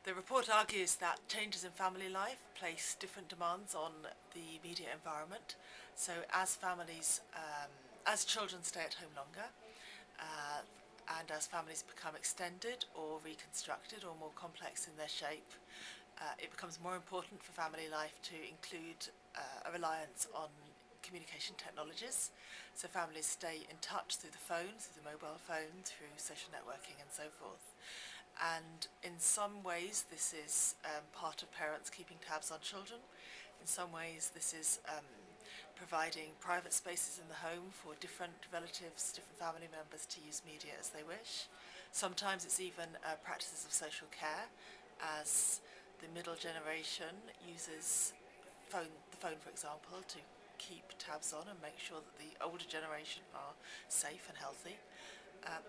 The report argues that changes in family life place different demands on the media environment. So as children stay at home longer, uh, and as families become extended or reconstructed or more complex in their shape, it becomes more important for family life to include a reliance on communication technologies. So families stay in touch through the phone, through the mobile phone, through social networking and so forth. And in some ways this is part of parents keeping tabs on children. In some ways this is providing private spaces in the home for different relatives, different family members to use media as they wish. Sometimes it's even practices of social care, as the middle generation uses the phone, for example, to keep tabs on and make sure that the older generation are safe and healthy.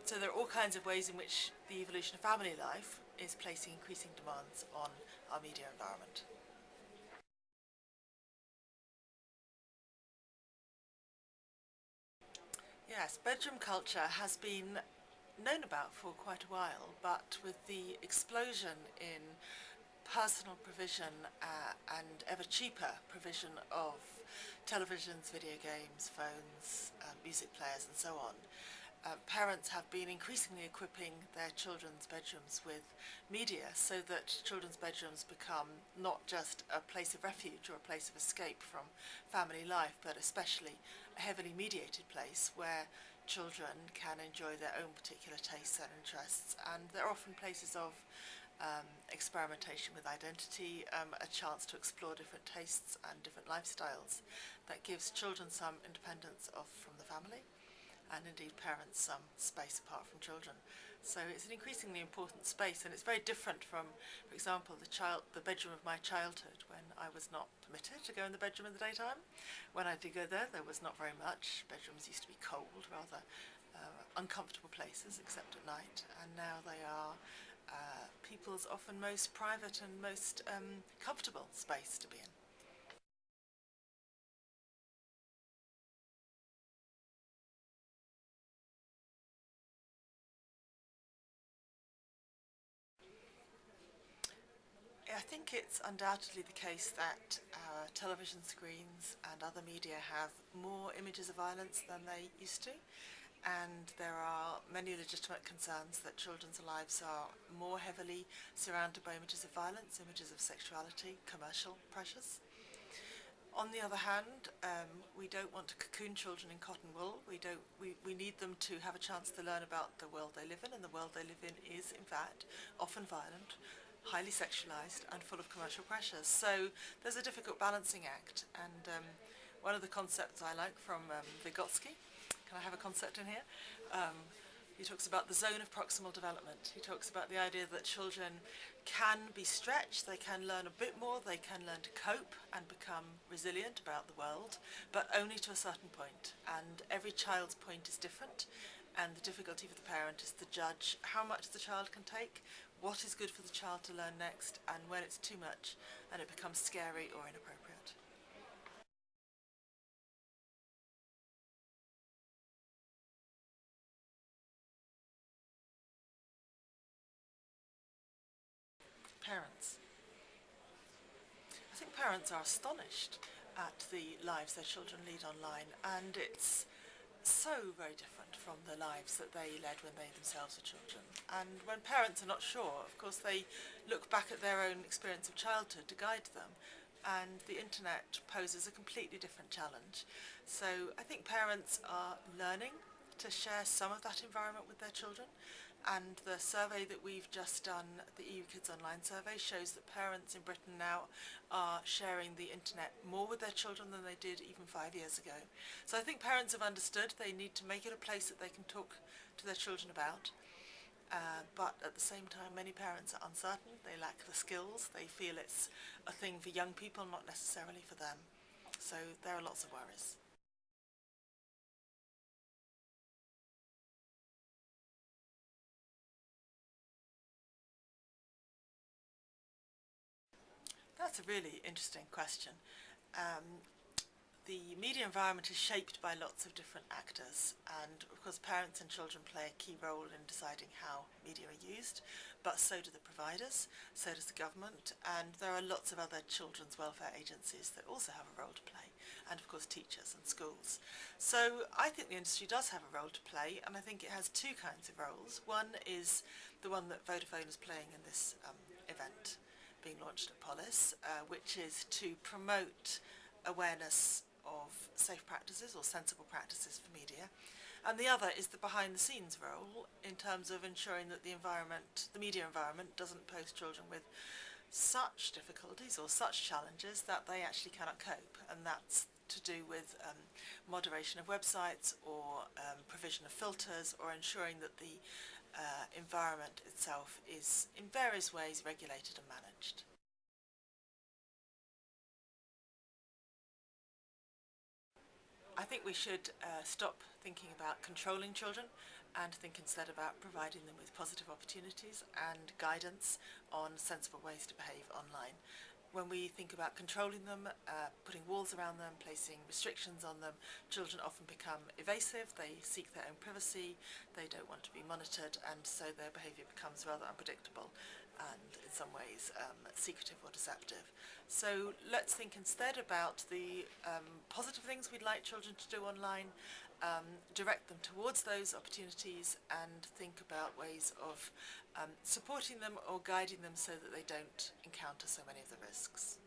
So there are all kinds of ways in which the evolution of family life is placing increasing demands on our media environment. Yes, bedroom culture has been known about for quite a while, but with the explosion in personal provision and ever cheaper provision of televisions, video games, phones, music players and so on, parents have been increasingly equipping their children's bedrooms with media so that children's bedrooms become not just a place of refuge or a place of escape from family life, but especially a heavily mediated place where children can enjoy their own particular tastes and interests, and they're often places of experimentation with identity, a chance to explore different tastes and different lifestyles that gives children some independence from the family, and indeed parents some space apart from children. So it's an increasingly important space, and it's very different from, for example, the bedroom of my childhood, when I was not permitted to go in the bedroom in the daytime. When I did go there was not very much. Bedrooms used to be cold, rather uncomfortable places, except at night, and now they are people's often most private and most comfortable space to be in. I think it's undoubtedly the case that television screens and other media have more images of violence than they used to, and there are many legitimate concerns that children's lives are more heavily surrounded by images of violence, images of sexuality, commercial pressures. On the other hand, we don't want to cocoon children in cotton wool. We need them to have a chance to learn about the world they live in, and the world they live in is, in fact, often violent, highly sexualized, and full of commercial pressures. So there's a difficult balancing act, and one of the concepts I like from Vygotsky, can I have a concept in here? He talks about the zone of proximal development. He talks about the idea that children can be stretched, they can learn a bit more, they can learn to cope and become resilient about the world, but only to a certain point. And every child's point is different, and the difficulty for the parent is to judge how much the child can take, what is good for the child to learn next, and when it's too much and it becomes scary or inappropriate. Parents. I think parents are astonished at the lives their children lead online, and it's so very different from the lives that they led when they themselves were children. And when parents are not sure, of course, they look back at their own experience of childhood to guide them, and the internet poses a completely different challenge. So I think parents are learning to share some of that environment with their children, and the survey that we've just done, the EU Kids Online survey, shows that parents in Britain now are sharing the internet more with their children than they did even 5 years ago. So I think parents have understood they need to make it a place that they can talk to their children about. But at the same time, many parents are uncertain, they lack the skills, they feel it's a thing for young people, not necessarily for them. So there are lots of worries. That's a really interesting question. Um, the media environment is shaped by lots of different actors, and of course parents and children play a key role in deciding how media are used, but so do the providers, so does the government, and there are lots of other children's welfare agencies that also have a role to play, and of course teachers and schools. So I think the industry does have a role to play, and I think it has two kinds of roles. One is the one that Vodafone is playing in this event being launched at Polis, which is to promote awareness of safe practices or sensible practices for media. And the other is the behind-the-scenes role in terms of ensuring that the environment, the media environment, doesn't pose children with such difficulties or such challenges that they actually cannot cope. And that's to do with moderation of websites or provision of filters or ensuring that the environment itself is in various ways regulated and managed. I think we should stop thinking about controlling children and think instead about providing them with positive opportunities and guidance on sensible ways to behave online. When we think about controlling them, putting walls around them, placing restrictions on them, children often become evasive, they seek their own privacy, they don't want to be monitored, and so their behaviour becomes rather unpredictable and in some ways secretive or deceptive. So let's think instead about the positive things we'd like children to do online, direct them towards those opportunities, and think about ways of supporting them or guiding them so that they don't encounter so many of the risks.